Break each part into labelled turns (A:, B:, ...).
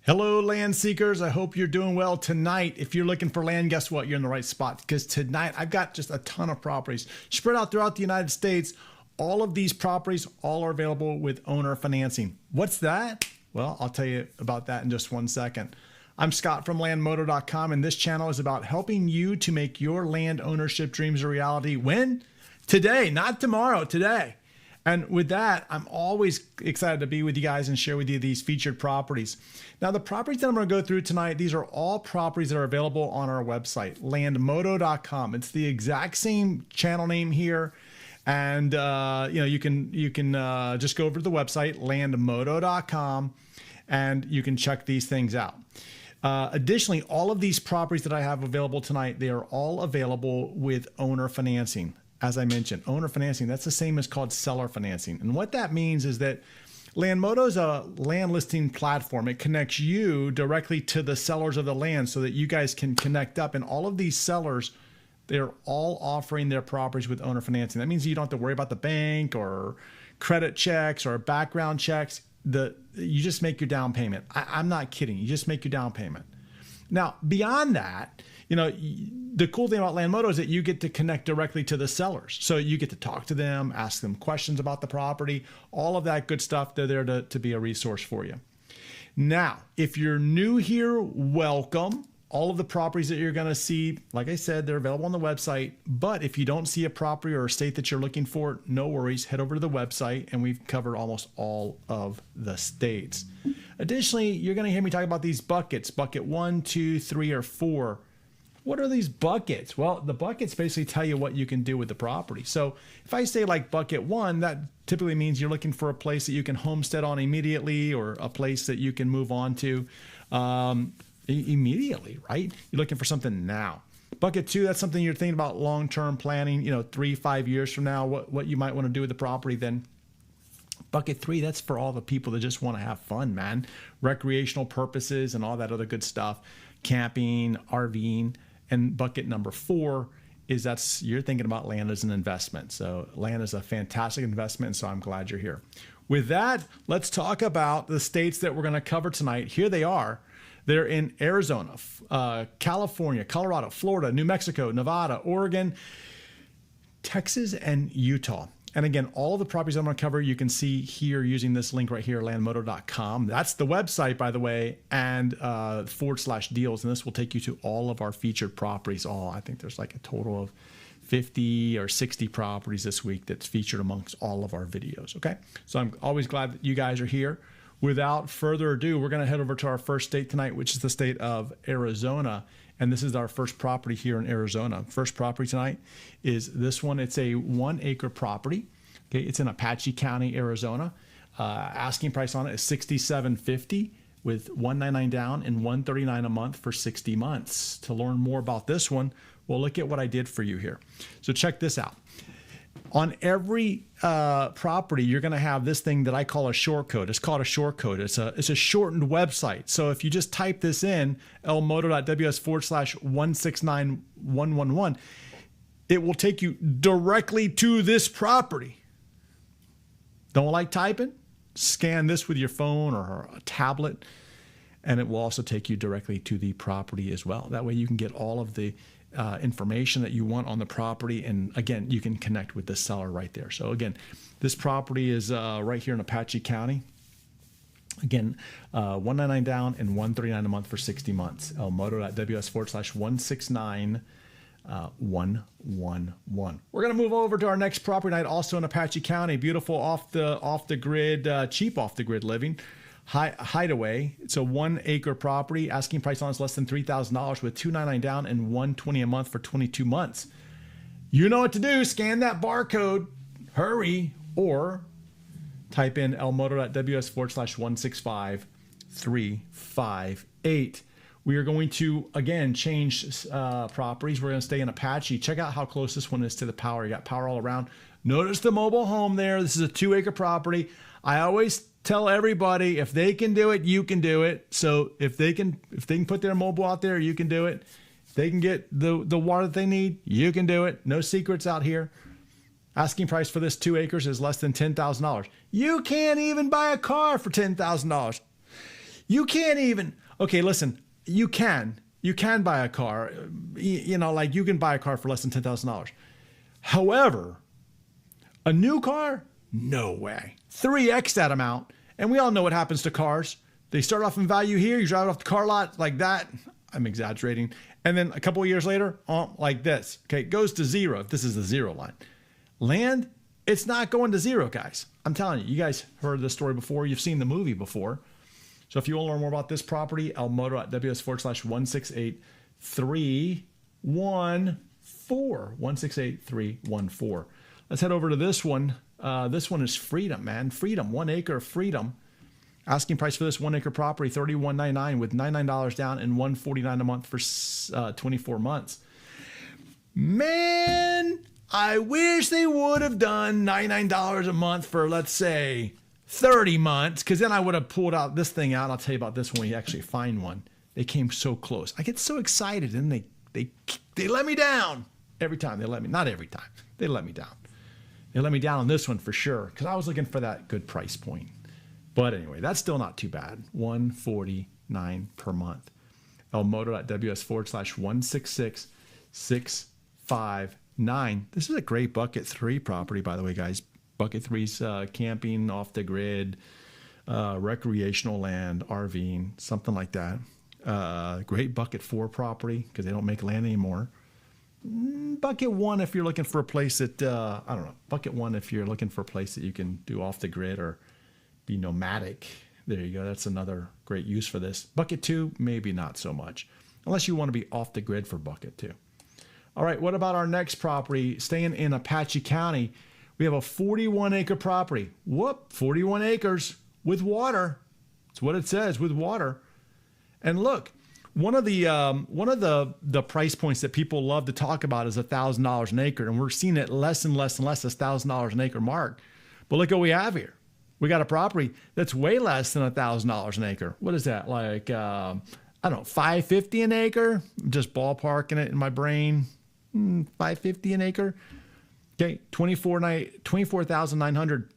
A: Hello, land seekers. I hope you're doing well tonight. If you're looking for land, guess what? You're in the right spot because tonight I've got just a ton of properties spread out throughout the United States. All of these properties all are available with owner financing. What's that? Well, I'll tell you about that in just one second. I'm Scott from Landmodo.com, and this channel is about helping you to make your land ownership dreams a reality. When? Today, not tomorrow, today. And with that, I'm always excited to be with you guys and share with you these featured properties. Now, the properties that I'm going to go through tonight, these are all properties that are available on our website, landmodo.com. It's the exact same channel name here. And you can just go over to the website, landmodo.com, and you can check these things out. Additionally, all of these properties that I have available tonight, they are all available with owner financing. As I mentioned, owner financing, that's the same as called seller financing. And what that means is that Landmodo is a land listing platform. It connects you directly to the sellers of the land so that you guys can connect up. And all of these sellers, they're all offering their properties with owner financing. That means you don't have to worry about the bank or credit checks or background checks. You just make your down payment. I'm not kidding. You just make your down payment. Now, beyond that, the cool thing about Landmodo is that you get to connect directly to the sellers. So you get to talk to them, ask them questions about the property, all of that good stuff. They're there to be a resource for you. Now, if you're new here, welcome. All of the properties that you're going to see, like I said, they're available on the website. But if you don't see a property or a state that you're looking for, no worries. Head over to the website, and we've covered almost all of the states. Additionally, you're going to hear me talk about these buckets, bucket 1, 2, 3, or 4. What are these buckets? Well, the buckets basically tell you what you can do with the property. So if I say like bucket 1, that typically means you're looking for a place that you can homestead on immediately, or a place that you can move on to immediately, right? You're looking for something now. Bucket 2, that's something you're thinking about long-term planning, 3-5 years from now, what you might want to do with the property. Then bucket 3, that's for all the people that just want to have fun, man. Recreational purposes and all that other good stuff. Camping, RVing. And bucket number 4 is you're thinking about land as an investment. So land is a fantastic investment, and so I'm glad you're here. With that, let's talk about the states that we're going to cover tonight. Here they are. They're in Arizona, California, Colorado, Florida, New Mexico, Nevada, Oregon, Texas, and Utah. And again, all of the properties I'm going to cover, you can see here using this link right here, landmodo.com. That's the website, by the way, and /deals. And this will take you to all of our featured properties. I think there's like a total of 50 or 60 properties this week that's featured amongst all of our videos. Okay. So I'm always glad that you guys are here. Without further ado, we're going to head over to our first state tonight, which is the state of Arizona. And this is our first property here in Arizona. First property tonight is this one. It's a 1-acre property. Okay, it's in Apache County, Arizona. Asking price on it is $67.50 with $199 down and $139 a month for 60 months. To learn more about this one, well, look at what I did for you here. So check this out. On every property, you're going to have this thing that I call a short code. It's called a short code. It's a shortened website. So if you just type this in, lmodo.ws/169111, it will take you directly to this property. Don't like typing? Scan this with your phone or a tablet, and it will also take you directly to the property as well. That way you can get all of the information that you want on the property. And again, you can connect with the seller right there. So again, this property is right here in Apache County. Again, $199 down and $139 a month for 60 months. lmodo.ws/169111. We're going to move over to our next property night, also in Apache County. Beautiful off the grid, cheap off the grid living. Hideaway. It's a 1-acre property. Asking price on it's less than $3,000 with $299 down and $120 a month for 22 months. You know what to do. Scan that barcode. Hurry. Or type in lmodo.ws/165358. We are going to, again, change properties. We're going to stay in Apache. Check out how close this one is to the power. You got power all around. Notice the mobile home there. This is a 2-acre property. I always tell everybody, if they can do it, you can do it. So if they can put their mobile out there, you can do it. If they can get the water that they need, you can do it. No secrets out here. Asking price for this 2 acres is less than $10,000. You can't even buy a car for $10,000. You can't even, okay, listen, you can buy a car, like you can buy a car for less than $10,000. However, a new car, no way. 3x that amount. And we all know what happens to cars. They start off in value here. You drive it off the car lot like that. I'm exaggerating. And then a couple of years later, like this. Okay, it goes to zero if this is the zero line. Land, it's not going to zero, guys. I'm telling you, you guys heard this story before. You've seen the movie before. So if you want to learn more about this property, Landmodo.ws/168-314. 168-314. Let's head over to this one. This one is Freedom, man. Freedom, 1 acre of Freedom. Asking price for this 1 acre property, $31.99 with $99 down and $149 a month for 24 months. Man, I wish they would have done $99 a month for, let's say, 30 months, because then I would have pulled out this thing out. I'll tell you about this when we actually find one. They came so close. I get so excited, and they let me down every time. Not every time. They let me down. They let me down on this one for sure, because I was looking for that good price point. But anyway, that's still not too bad. $149 per month. Landmodo.ws/166-659. This is a great bucket 3 property, by the way, guys. Bucket 3's camping, off the grid, recreational land, RVing, something like that. Great bucket 4 property because they don't make land anymore. Bucket 1 if you're looking for a place that, I don't know. Bucket 1 if you're looking for a place that you can do off the grid or be nomadic. There you go. That's another great use for this. Bucket 2, maybe not so much. Unless you want to be off the grid for bucket 2. All right, what about our next property? Staying in Apache County, we have a 41 acre property. 41 acres with water. That's what it says, with water. And look, one of the price points that people love to talk about is $1,000 an acre, and we're seeing it less and less and less, this $1,000 an acre mark. But look what we have here. We got a property that's way less than $1,000 an acre. What is that? Like, I don't know, $550 an acre? I'm just ballparking it in my brain. $550 an acre. Okay, $24,900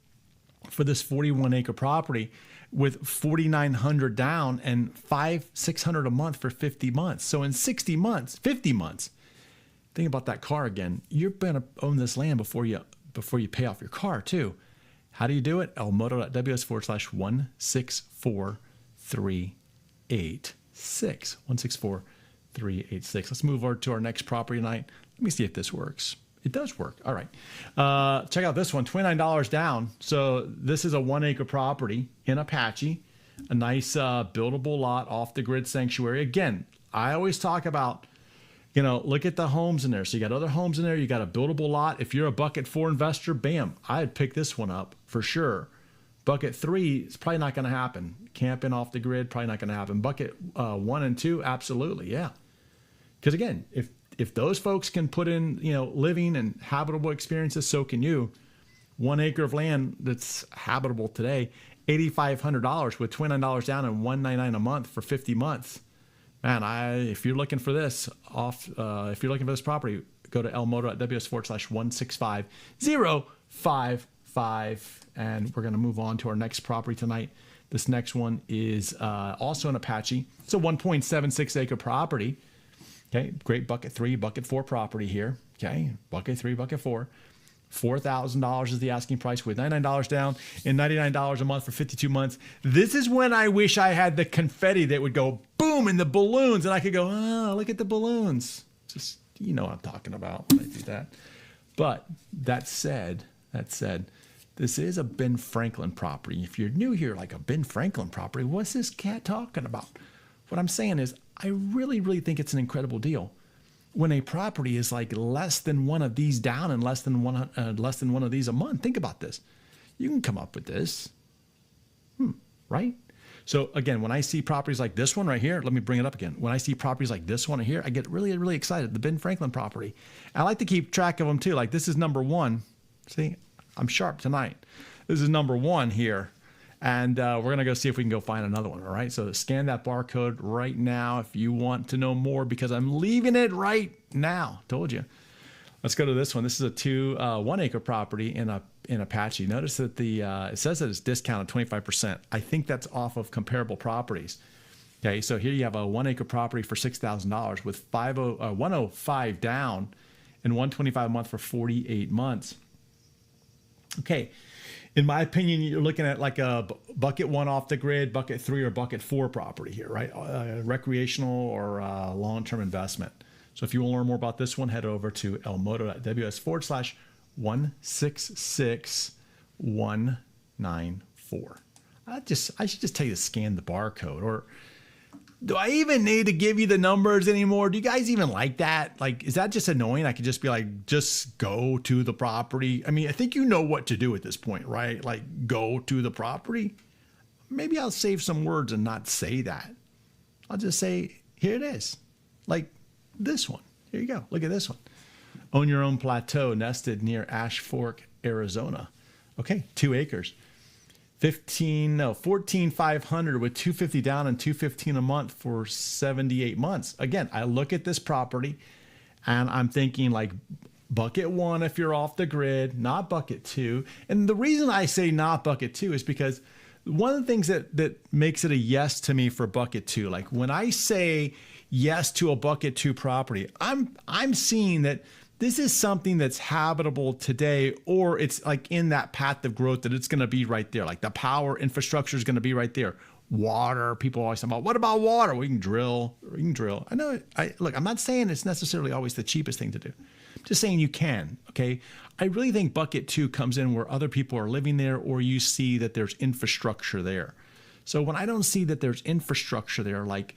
A: for this 41 acre property with $4,900 down and $500-600 a month for 50 months. So in 50 months, think about that car again. You're gonna own this land before you pay off your car too. How do you do it? Landmodo.ws/164-386. 164-386. Let's move over to our next property tonight. Let me see if this works. It does work. All right. Check out this one, $29 down. So this is a 1 acre property in Apache, a nice buildable lot off the grid sanctuary. Again, I always talk about, look at the homes in there. So you got other homes in there. You got a buildable lot. If you're a bucket 4 investor, bam, I'd pick this one up for sure. Bucket 3, it's probably not going to happen. Camping off the grid, probably not going to happen. Bucket 1 and 2, absolutely, yeah. Because again, if those folks can put in, living and habitable experiences, so can you. 1 acre of land that's habitable today, $8,500 with $29 down and $199 a month for 50 months. Man, if you're looking for this if you're looking for this property, go to Landmodo.ws/165-055, and we're going to move on to our next property tonight. This next one is also in Apache. It's a 1.76 acre property. Okay, great bucket 3, bucket 4 property here. Okay, bucket 3, bucket 4. $4,000 is the asking price with $99 down and $99 a month for 52 months. This is when I wish I had the confetti that would go boom in the balloons, and I could go, oh, look at the balloons. Just, what I'm talking about when I do that. But that said, this is a Ben Franklin property. If you're new here, like a Ben Franklin property, what's this cat talking about? What I'm saying is, I really, really think it's an incredible deal. When a property is like less than one of these down and less than one of these a month, think about this. You can come up with this, right? So again, when I see properties like this one right here, let me bring it up again. When I see properties like this one here, I get really, really excited. The Ben Franklin property. I like to keep track of them too. Like this is number 1. See, I'm sharp tonight. This is number 1 here. And we're going to go see if we can go find another one, all right? So scan that barcode right now if you want to know more, because I'm leaving it right now. Told you. Let's go to this one. This is a 1 acre property in Apache. Notice that it says that it's discounted 25%. I think that's off of comparable properties. Okay, so here you have a 1 acre property for $6,000 with 105 down and $125 a month for 48 months. Okay, in my opinion, you're looking at like a bucket 1 off the grid, bucket 3 or bucket 4 property here, right? Recreational or long-term investment. So if you want to learn more about this one, head over to elmodo.ws/166194. I should just tell you to scan the barcode. Or do I even need to give you the numbers anymore? Do you guys even like that? Like, is that just annoying? I could just be like, just go to the property. I mean, I think you know what to do at this point, right? Like, go to the property. Maybe I'll save some words and not say that. I'll just say, here it is. Like, this one. Here you go. Look at this one. Own your own plateau nested near Ash Fork, Arizona. Okay, 2 acres. 14,500 with $250 down and $215 a month for 78 months. Again, I look at this property and I'm thinking like bucket 1 if you're off the grid, not bucket 2. And the reason I say not bucket 2 is because one of the things that makes it a yes to me for bucket 2, like when I say yes to a bucket 2 property, I'm seeing that this is something that's habitable today, or it's like in that path of growth that it's going to be right there. Like the power infrastructure is going to be right there. Water, people always talk about, what about water? We can drill. I know. Look, I'm not saying it's necessarily always the cheapest thing to do. I'm just saying you can. Okay. I really think bucket 2 comes in where other people are living there, or you see that there's infrastructure there. So when I don't see that there's infrastructure there, like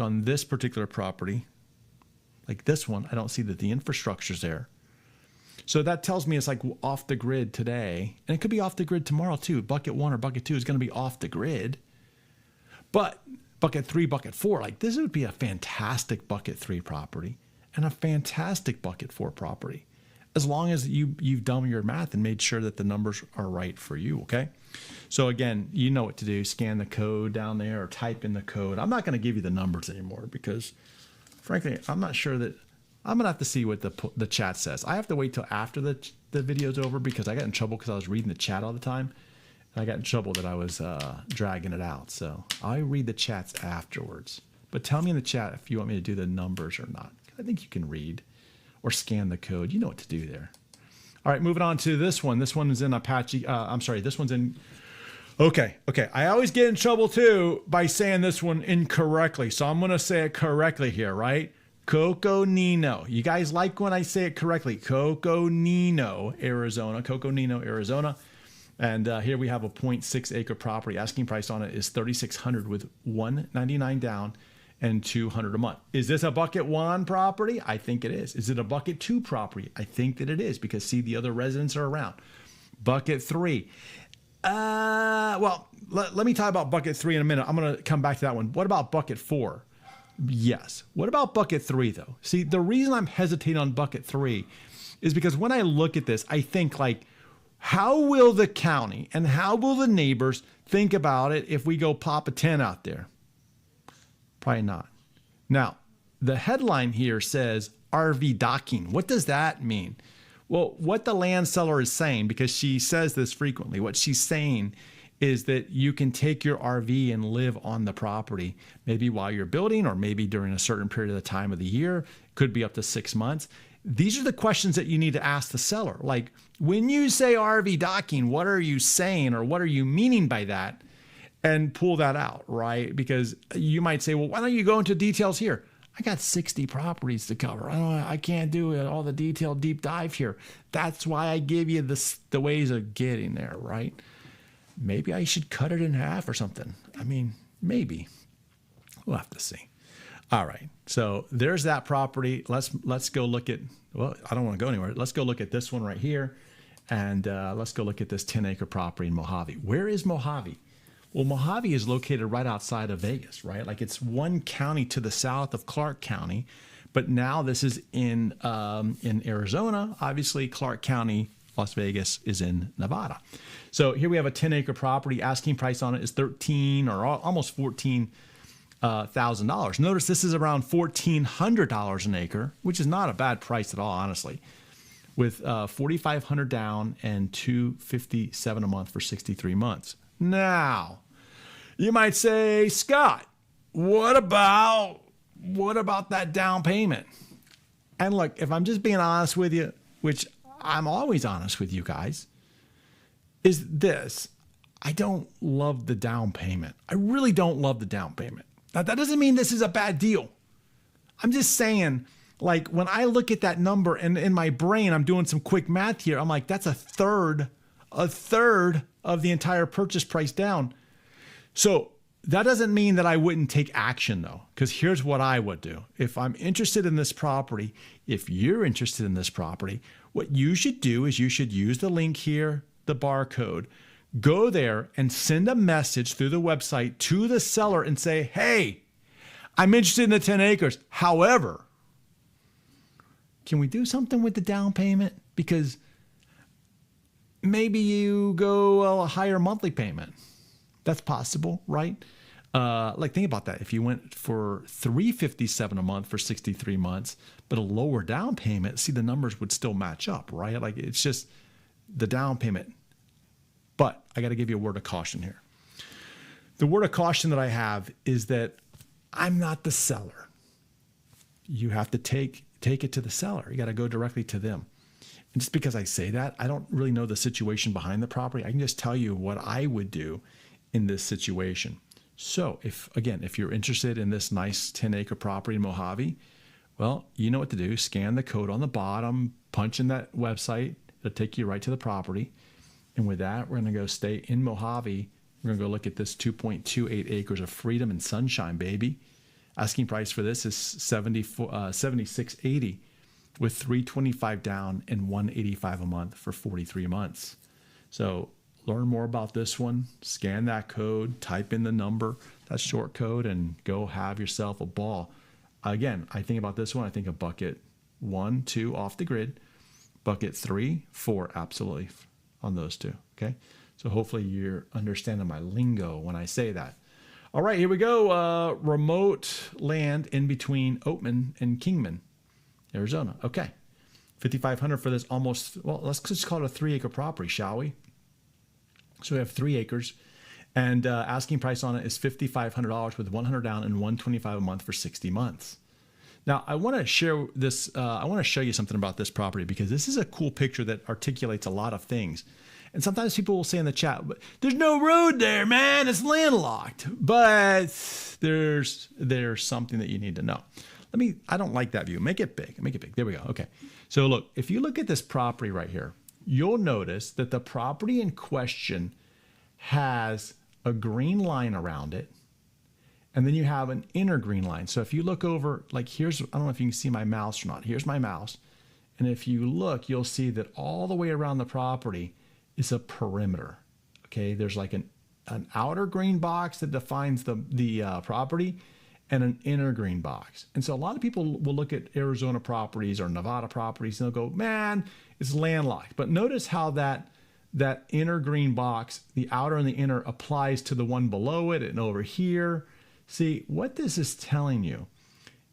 A: on this particular property, like this one, I don't see that the infrastructure's there. So that tells me it's like off the grid today, and it could be off the grid tomorrow too. Bucket 1 or bucket 2 is going to be off the grid. But bucket 3, bucket 4, like this would be a fantastic bucket 3 property and a fantastic bucket 4 property, as long as you've done your math and made sure that the numbers are right for you, okay? So again, you know what to do. Scan the code down there or type in the code. I'm not going to give you the numbers anymore because, frankly, I'm not sure that I'm going to have to see what the chat says. I have to wait till after the video's over because I got in trouble because I was reading the chat all the time. And I got in trouble that I was dragging it out. So I read the chats afterwards. But tell me in the chat if you want me to do the numbers or not. I think you can read or scan the code. You know what to do there. All right, moving on to this one. This one is in Apache. I'm sorry, this one's in... Okay. I always get in trouble too by saying this one incorrectly. So I'm going to say it correctly here, right? Coconino. You guys like when I say it correctly. Coconino, Arizona. Coconino, Arizona. And here we have a 0.6 acre property. Asking price on it is $3,600 with $199 down and $200 a month. Is this a bucket 1 property? I think it is. Is it a bucket 2 property? I think that it is because see, the other residents are around. Bucket 3. Well, let me talk about bucket 3 in a minute. I'm going to come back to that one. What about bucket 4? Yes. What about bucket 3 though? See, the reason I'm hesitating on bucket 3 is because when I look at this, I think like, how will the county and how will the neighbors think about it if we go pop a tent out there? Probably not. Now, the headline here says RV docking. What does that mean? Well, what the land seller is saying, because she says this frequently, what she's saying is that you can take your RV and live on the property, maybe while you're building or maybe during a certain period of the time of the year. Could be up to 6 months. These are the questions that you need to ask the seller. Like, when you say RV docking, what are you saying or what are you meaning by that? And pull that out, right? Because you might say, well, why don't you go into details here? I got 60 properties to cover. I can't do all the detailed deep dive here. That's why I give you the ways of getting there, right? Maybe I should cut it in half or something. I mean, maybe. We'll have to see. All right. So there's that property. Let's go look at, well, I don't want to go anywhere. Let's go look at this one right here. And let's go look at this 10-acre property in Mohave. Where is Mohave? Well, Mohave is located right outside of Vegas, right? Like it's one county to the south of Clark County, but now this is in Arizona. Obviously, Clark County, Las Vegas is in Nevada. So here we have a 10-acre property. Asking price on it is $13,000 or almost $14,000. Notice this is around $1,400 an acre, which is not a bad price at all, honestly. with 4,500 down and 257 a month for 63 months. Now, you might say, Scott, what about that down payment? And look, if I'm just being honest with you, which I'm always honest with you guys, is this. I don't love the down payment. I really don't love the down payment. Now, that doesn't mean this is a bad deal. I'm just saying, like, when I look at that number and in my brain, I'm doing some quick math here. I'm like, that's a third of the entire purchase price down. So that doesn't mean that I wouldn't take action, though, because here's what I would do. If I'm interested in this property, if you're interested in this property, what you should do is you should use the link here, the barcode, go there and send a message through the website to the seller and say, hey, I'm interested in the 10 acres. However, can we do something with the down payment? Because maybe you go a higher monthly payment. That's possible, right? Like, think about that. If you went for $357 a month for 63 months, but a lower down payment, see, the numbers would still match up, right? Like, it's just the down payment. But I got to give you a word of caution here. The word of caution that I have is that I'm not the seller. You have to take it to the seller. You got to go directly to them. And just because I say that, I don't really know the situation behind the property. I can just tell you what I would do in this situation. So if you're interested in this nice 10-acre property in Mohave, well, you know what to do. Scan the code on the bottom, punch in that website. It'll take you right to the property. And with that, we're going to go stay in Mohave. We're going to go look at this 2.28 acres of freedom and sunshine, baby. Asking price for this is $76.80 with $325 down and $185 a month for 43 months. So learn more about this one. Scan that code, type in the number, that short code, and go have yourself a ball. Again, I think about this one. I think of bucket 1, 2 off the grid, bucket 3, 4 absolutely on those two. Okay. So hopefully you're understanding my lingo when I say that. All right, here we go. Remote land in between Oatman and Kingman, Arizona. Okay. 5,500 for this let's just call it a 3-acre property, shall we? So we have 3 acres, and asking price on it is $5,500 with $100 down and $125 a month for 60 months. Now, I want to share this. I want to show you something about this property because this is a cool picture that articulates a lot of things. And sometimes people will say in the chat, "But there's no road there, man. It's landlocked." But there's something that you need to know. I don't like that view. Make it big. Make it big. There we go. Okay. So look, if you look at this property right here, you'll notice that the property in question has a green line around it. And then you have an inner green line. So if you look over, like I don't know if you can see my mouse or not. Here's my mouse. And if you look, you'll see that all the way around the property is a perimeter. Okay, there's like an outer green box that defines the property and an inner green box. And so a lot of people will look at Arizona properties or Nevada properties and they'll go, man, it's landlocked. But notice how that inner green box, the outer and the inner, applies to the one below it and over here. See, what this is telling you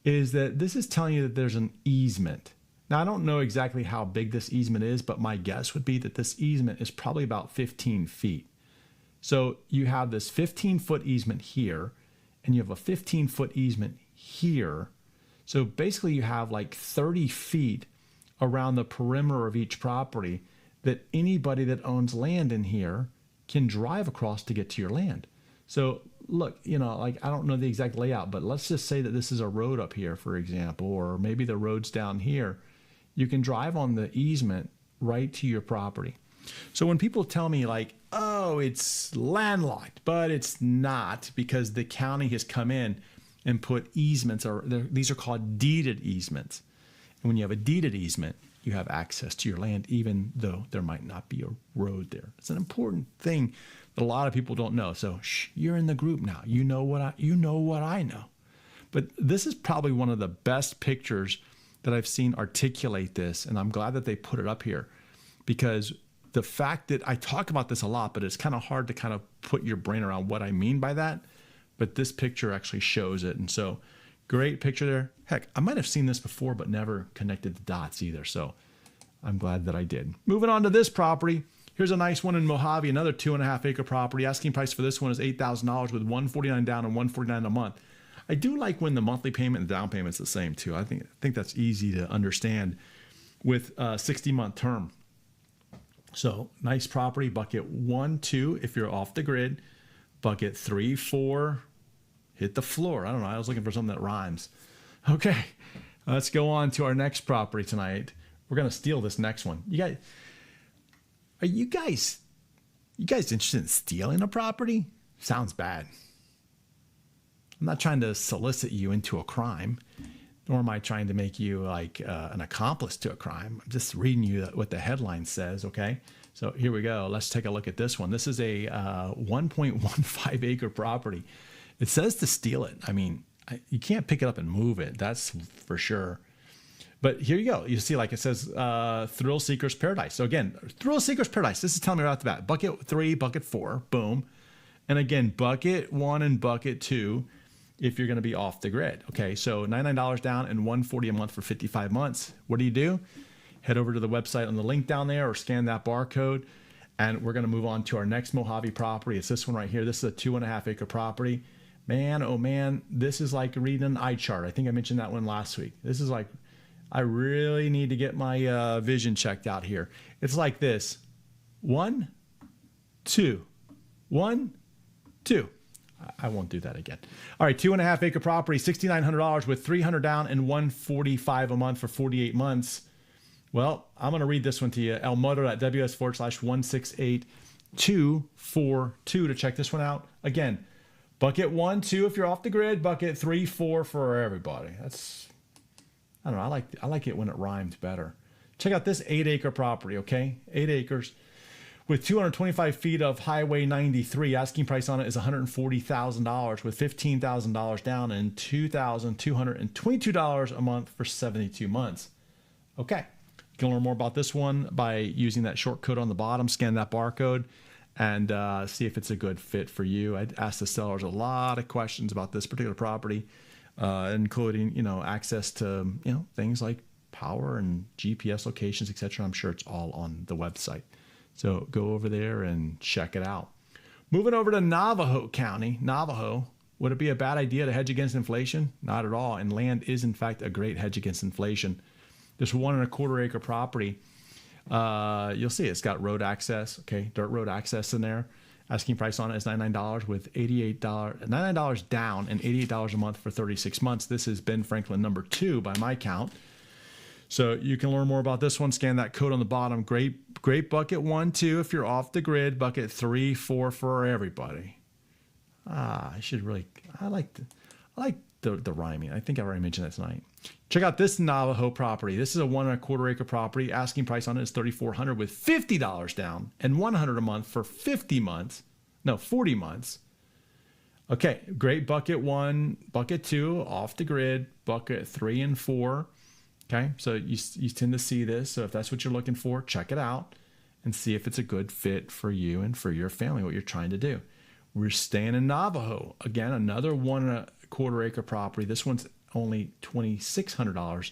A: is that this is telling you that there's an easement. Now, I don't know exactly how big this easement is, but my guess would be that this easement is probably about 15 feet. So you have this 15-foot easement here, and you have a 15-foot easement here. So basically you have like 30 feet around the perimeter of each property that anybody that owns land in here can drive across to get to your land. So look, like I don't know the exact layout, but let's just say that this is a road up here, for example, or maybe the road's down here. You can drive on the easement right to your property. So when people tell me like, oh, it's landlocked, but it's not because the county has come in and put easements, these are called deeded easements. And when you have a deeded easement, you have access to your land, even though there might not be a road there. It's an important thing that a lot of people don't know. So you're in the group now. You know what I know. But this is probably one of the best pictures that I've seen articulate this, and I'm glad that they put it up here because the fact that I talk about this a lot, but it's kind of hard to kind of put your brain around what I mean by that. But this picture actually shows it. And so great picture there. Heck, I might have seen this before, but never connected the dots either. So I'm glad that I did. Moving on to this property. Here's a nice one in Mohave, another 2.5 acre property. Asking price for this one is $8,000 with $149 down and $149 a month. I do like when the monthly payment and the down payment's the same too. I think that's easy to understand with a 60-month term. So nice property. Bucket 1, 2 if you're off the grid. Bucket 3, 4 hit the floor. I don't know. I was looking for something that rhymes. Okay, let's go on to our next property tonight. We're gonna steal this next one. You guys interested in stealing a property? Sounds bad. I'm not trying to solicit you into a crime, nor am I trying to make you like an accomplice to a crime. I'm just reading you what the headline says, okay? So here we go. Let's take a look at this one. This is a 1.15 acre property. It says to steal it. I mean, you can't pick it up and move it. That's for sure. But here you go. You see, like it says, Thrill Seeker's Paradise. So again, Thrill Seeker's Paradise. This is telling me right off the bat. Bucket 3, bucket 4, boom. And again, bucket 1 and bucket 2 if you're going to be off the grid. Okay, so $99 down and $140 a month for 55 months. What do? Head over to the website on the link down there or scan that barcode. And we're going to move on to our next Mohave property. It's this one right here. This is a 2.5 acre property. Man, oh man, this is like reading an eye chart. I think I mentioned that one last week. This is like, I really need to get my vision checked out here. It's like this. 1, 2, 1, 2. I won't do that again. All right, 2.5 acre property, $6,900 with $300 down and $145 a month for 48 months. Well, I'm going to read this one to you. Landmodo.ws/168242 to check this one out. Again, bucket 1, 2 if you're off the grid. Bucket 3, 4 for everybody. That's, I don't know. I like it when it rhymes better. Check out this 8 acre property. Okay, 8 acres. With 225 feet of Highway 93, asking price on it is $140,000 with $15,000 down and $2,222 a month for 72 months. Okay, you can learn more about this one by using that short code on the bottom, scan that barcode, and see if it's a good fit for you. I asked the sellers a lot of questions about this particular property, including, access to, things like power and GPS locations, etc. I'm sure it's all on the website. So go over there and check it out. Moving over to Navajo County. Navajo, would it be a bad idea to hedge against inflation? Not at all. And land is, in fact, a great hedge against inflation. This 1.25 acre property, you'll see it's got road access, okay, dirt road access in there. Asking price on it is $99 with $99 down and $88 a month for 36 months. This is Ben Franklin number 2 by my count. So you can learn more about this one. Scan that code on the bottom. Great bucket 1, 2 if you're off the grid. Bucket 3, 4 for everybody. I like the rhyming. I think I already mentioned that tonight. Check out this Navajo property. This is a 1.25 acre property. Asking price on it is $3,400 with $50 down and $100 a month for 40 months. Okay, great bucket 1, bucket 2 off the grid. Bucket 3 and 4. Okay, so you tend to see this. So if that's what you're looking for, check it out and see if it's a good fit for you and for your family, what you're trying to do. We're staying in Navajo. Again, another 1.25 acre property. This one's only $2,600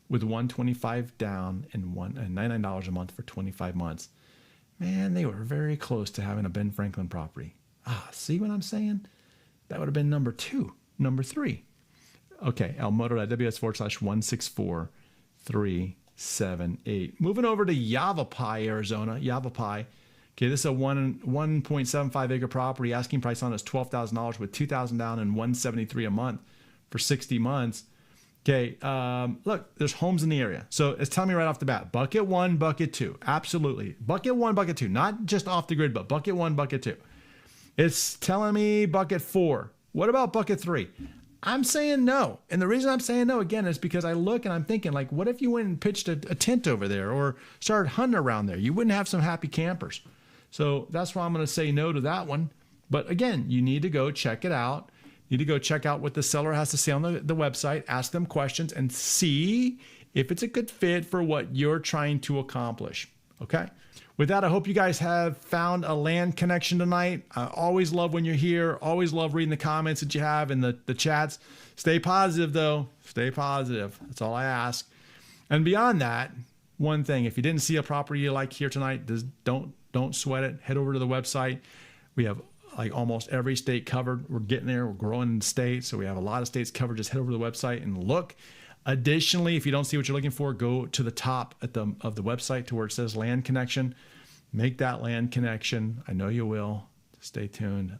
A: with $125 down and $99 a month for 25 months. Man, they were very close to having a Ben Franklin property. See what I'm saying? That would have been number 2, number 3. Okay, Landmodo.ws/164378. Moving over to Yavapai, Arizona. Yavapai. Okay, this is a 1.75 acre property. Asking price on it is $12,000 with $2,000 down and $173 a month for 60 months. Okay, look, there's homes in the area. So it's telling me right off the bat, bucket 1, bucket 2. Absolutely. Bucket 1, bucket 2. Not just off the grid, but bucket 1, bucket 2. It's telling me bucket 4. What about bucket 3? I'm saying no. And the reason I'm saying no, again, is because I look and I'm thinking, like, what if you went and pitched a tent over there or started hunting around there? You wouldn't have some happy campers. So that's why I'm going to say no to that one. But again, you need to go check it out. You need to go check out what the seller has to say on the website, ask them questions, and see if it's a good fit for what you're trying to accomplish. Okay? With that, I hope you guys have found a land connection tonight. I always love when you're here. Always love reading the comments that you have in the chats. Stay positive, though. Stay positive. That's all I ask. And beyond that, one thing. If you didn't see a property you like here tonight, just don't sweat it. Head over to the website. We have like almost every state covered. We're getting there. We're growing in states, so we have a lot of states covered. Just head over to the website and look. Additionally, if you don't see what you're looking for, go to the top of the website to where it says land connection. Make that land connection. I know you will. Stay tuned.